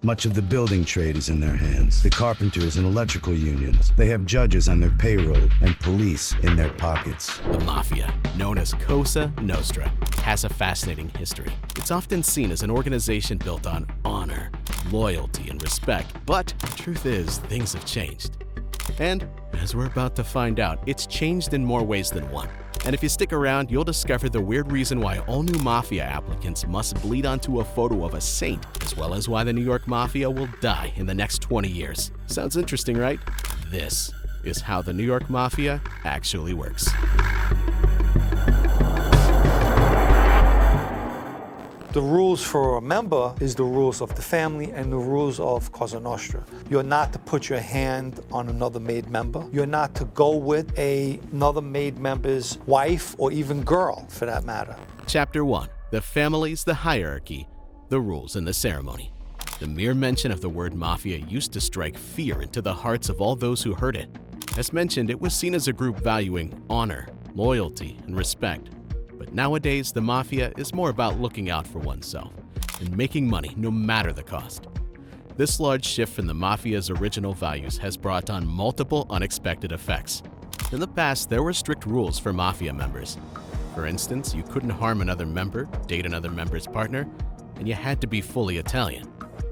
Much of the building trade is in their hands. The carpenters and electrical unions. They have judges on their payroll and police in their pockets. The Mafia, known as Cosa Nostra, has a fascinating history. It's often seen as an organization built on honor, loyalty, and respect. But the truth is, things have changed. And, as we're about to find out, it's changed in more ways than one. And if you stick around, you'll discover the weird reason why all new Mafia applicants must bleed onto a photo of a saint, as well as why the New York Mafia will die in the next 20 years. Sounds interesting, right? This is how the New York Mafia actually works. The rules for a member is the rules of the family and the rules of Cosa Nostra. You're not to put your hand on another made member. You're not to go with another made member's wife or even girl, for that matter. Chapter 1. The families, the hierarchy, the rules, and the ceremony. The mere mention of the word mafia used to strike fear into the hearts of all those who heard it. As mentioned, it was seen as a group valuing honor, loyalty, and respect. But nowadays, the Mafia is more about looking out for oneself and making money no matter the cost. This large shift from the Mafia's original values has brought on multiple unexpected effects. In the past, there were strict rules for Mafia members. For instance, you couldn't harm another member, date another member's partner, and you had to be fully Italian.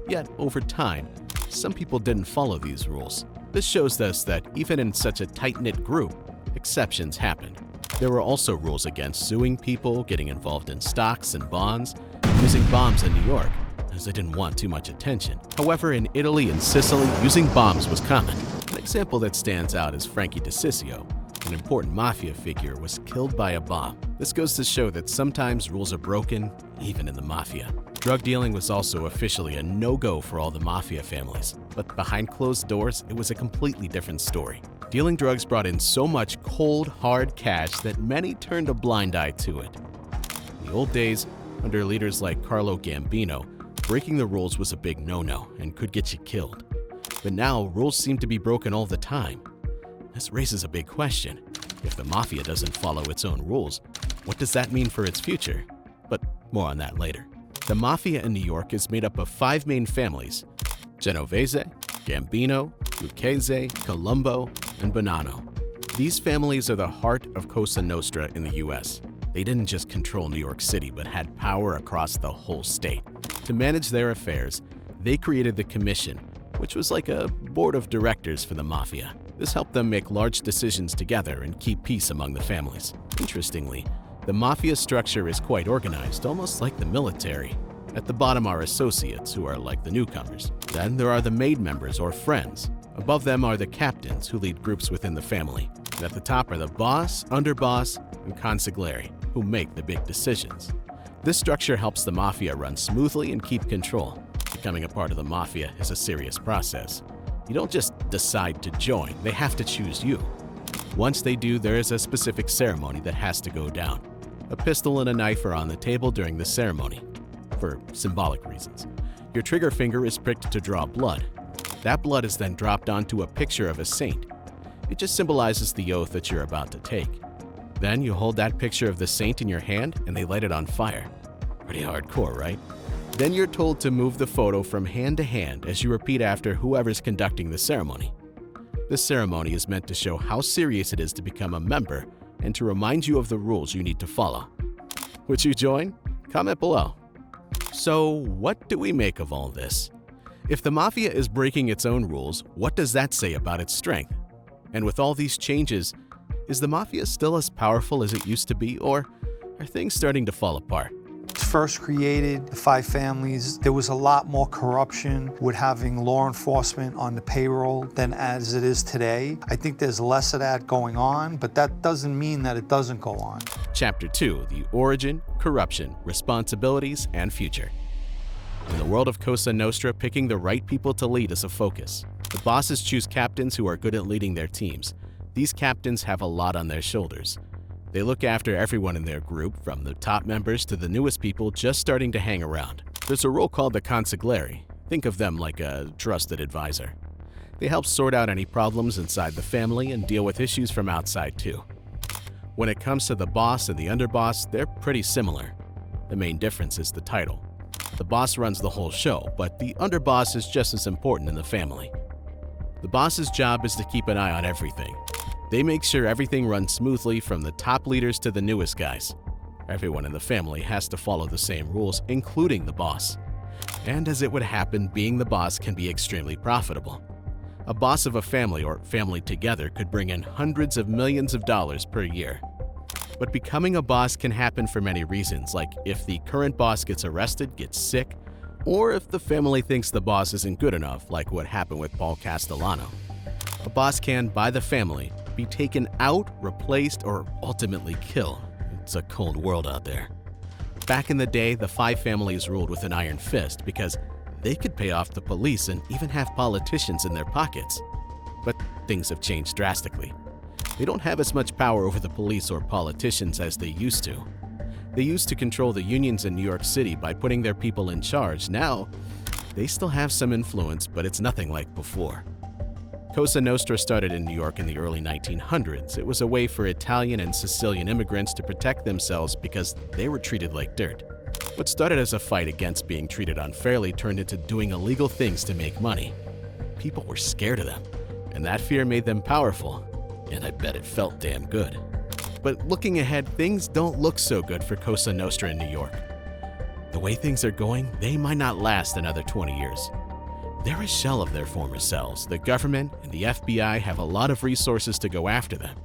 Yet, over time, some people didn't follow these rules. This shows us that even in such a tight-knit group, exceptions happened. There were also rules against suing people, getting involved in stocks and bonds, and using bombs in New York, as they didn't want too much attention. However, in Italy and Sicily, using bombs was common. An example that stands out is Frankie DeCiccio. An important Mafia figure was killed by a bomb. This goes to show that sometimes rules are broken, even in the Mafia. Drug dealing was also officially a no-go for all the Mafia families, but behind closed doors, it was a completely different story. Dealing drugs brought in so much cold, hard cash that many turned a blind eye to it. In the old days, under leaders like Carlo Gambino, breaking the rules was a big no-no and could get you killed. But now, rules seem to be broken all the time. This raises a big question. If the Mafia doesn't follow its own rules, what does that mean for its future? But more on that later. The Mafia in New York is made up of 5 main families: Genovese, Gambino, Lucchese, Colombo, and Bonanno. These families are the heart of Cosa Nostra in the US. They didn't just control New York City, but had power across the whole state. To manage their affairs, they created the Commission, which was like a board of directors for the Mafia. This helped them make large decisions together and keep peace among the families. Interestingly, the Mafia structure is quite organized, almost like the military. At the bottom are associates, who are like the newcomers. Then there are the made members or friends. Above them are the captains, who lead groups within the family. And at the top are the boss, underboss, and consigliere, who make the big decisions. This structure helps the Mafia run smoothly and keep control. Becoming a part of the Mafia is a serious process. You don't just decide to join, they have to choose you. Once they do, there is a specific ceremony that has to go down. A pistol and a knife are on the table during the ceremony, for symbolic reasons. Your trigger finger is pricked to draw blood. That blood is then dropped onto a picture of a saint. It just symbolizes the oath that you're about to take. Then you hold that picture of the saint in your hand and they light it on fire. Pretty hardcore, right? Then you're told to move the photo from hand to hand as you repeat after whoever's conducting the ceremony. This ceremony is meant to show how serious it is to become a member and to remind you of the rules you need to follow. Would you join? Comment below. So, what do we make of all this? If the Mafia is breaking its own rules, what does that say about its strength? And with all these changes, is the Mafia still as powerful as it used to be, or are things starting to fall apart? First created the 5 families, there was a lot more corruption with having law enforcement on the payroll than as it is today. I think there's less of that going on, but that doesn't mean that it doesn't go on. Chapter 2, the origin, corruption, responsibilities, and future. In the world of Cosa Nostra, picking the right people to lead is a focus. The bosses choose captains who are good at leading their teams. These captains have a lot on their shoulders. They look after everyone in their group, from the top members to the newest people just starting to hang around. There's a role called the consigliere. Think of them like a trusted advisor. They help sort out any problems inside the family and deal with issues from outside too. When it comes to the boss and the underboss, they're pretty similar. The main difference is the title. The boss runs the whole show, but the underboss is just as important in the family. The boss's job is to keep an eye on everything. They make sure everything runs smoothly from the top leaders to the newest guys. Everyone in the family has to follow the same rules, including the boss. And as it would happen, being the boss can be extremely profitable. A boss of a family or family together could bring in hundreds of millions of dollars per year. But becoming a boss can happen for many reasons, like if the current boss gets arrested, gets sick, or if the family thinks the boss isn't good enough, like what happened with Paul Castellano. A boss can, by the family, be taken out, replaced, or ultimately killed. It's a cold world out there. Back in the day, the five families ruled with an iron fist because they could pay off the police and even have politicians in their pockets. But things have changed drastically. They don't have as much power over the police or politicians as they used to. They used to control the unions in New York City by putting their people in charge. Now, they still have some influence, but it's nothing like before. Cosa Nostra started in New York in the early 1900s. It was a way for Italian and Sicilian immigrants to protect themselves because they were treated like dirt. What started as a fight against being treated unfairly turned into doing illegal things to make money. People were scared of them, and that fear made them powerful, and I bet it felt damn good. But looking ahead, things don't look so good for Cosa Nostra in New York. The way things are going, they might not last another 20 years. They're a shell of their former selves. The government and the FBI have a lot of resources to go after them.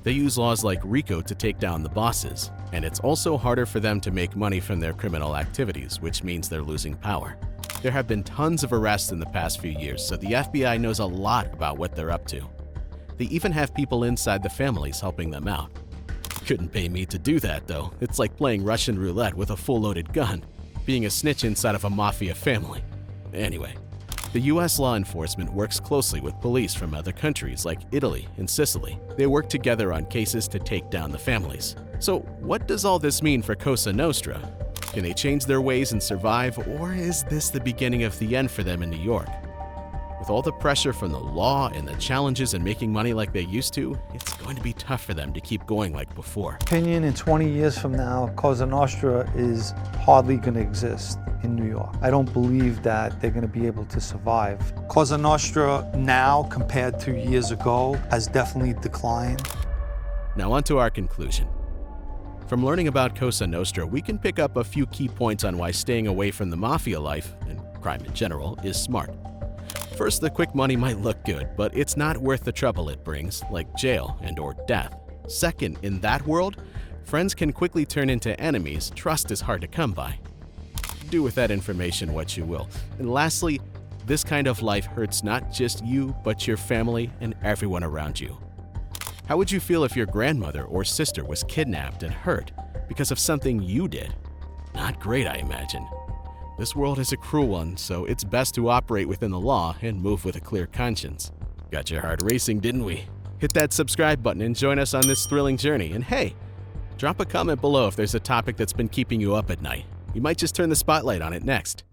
They use laws like RICO to take down the bosses, and it's also harder for them to make money from their criminal activities, which means they're losing power. There have been tons of arrests in the past few years, so the FBI knows a lot about what they're up to. They even have people inside the families helping them out. Couldn't pay me to do that, though. It's like playing Russian roulette with a full-loaded gun, being a snitch inside of a mafia family. Anyway, the U.S. law enforcement works closely with police from other countries like Italy and Sicily. They work together on cases to take down the families. So what does all this mean for Cosa Nostra? Can they change their ways and survive, or is this the beginning of the end for them in New York? With all the pressure from the law and the challenges in making money like they used to, it's going to be tough for them to keep going like before. Opinion in 20 years from now, Cosa Nostra is hardly going to exist in New York. I don't believe that they're going to be able to survive. Cosa Nostra now, compared to years ago, has definitely declined. Now on to our conclusion. From learning about Cosa Nostra, we can pick up a few key points on why staying away from the mafia life, and crime in general, is smart. First, the quick money might look good, but it's not worth the trouble it brings, like jail and/or death. Second, in that world, friends can quickly turn into enemies. Trust is hard to come by. Do with that information what you will. And lastly, this kind of life hurts not just you, but your family and everyone around you. How would you feel if your grandmother or sister was kidnapped and hurt because of something you did? Not great, I imagine. This world is a cruel one, so it's best to operate within the law and move with a clear conscience. Got your heart racing, didn't we? Hit that subscribe button and join us on this thrilling journey. And hey, drop a comment below if there's a topic that's been keeping you up at night. We might just turn the spotlight on it next.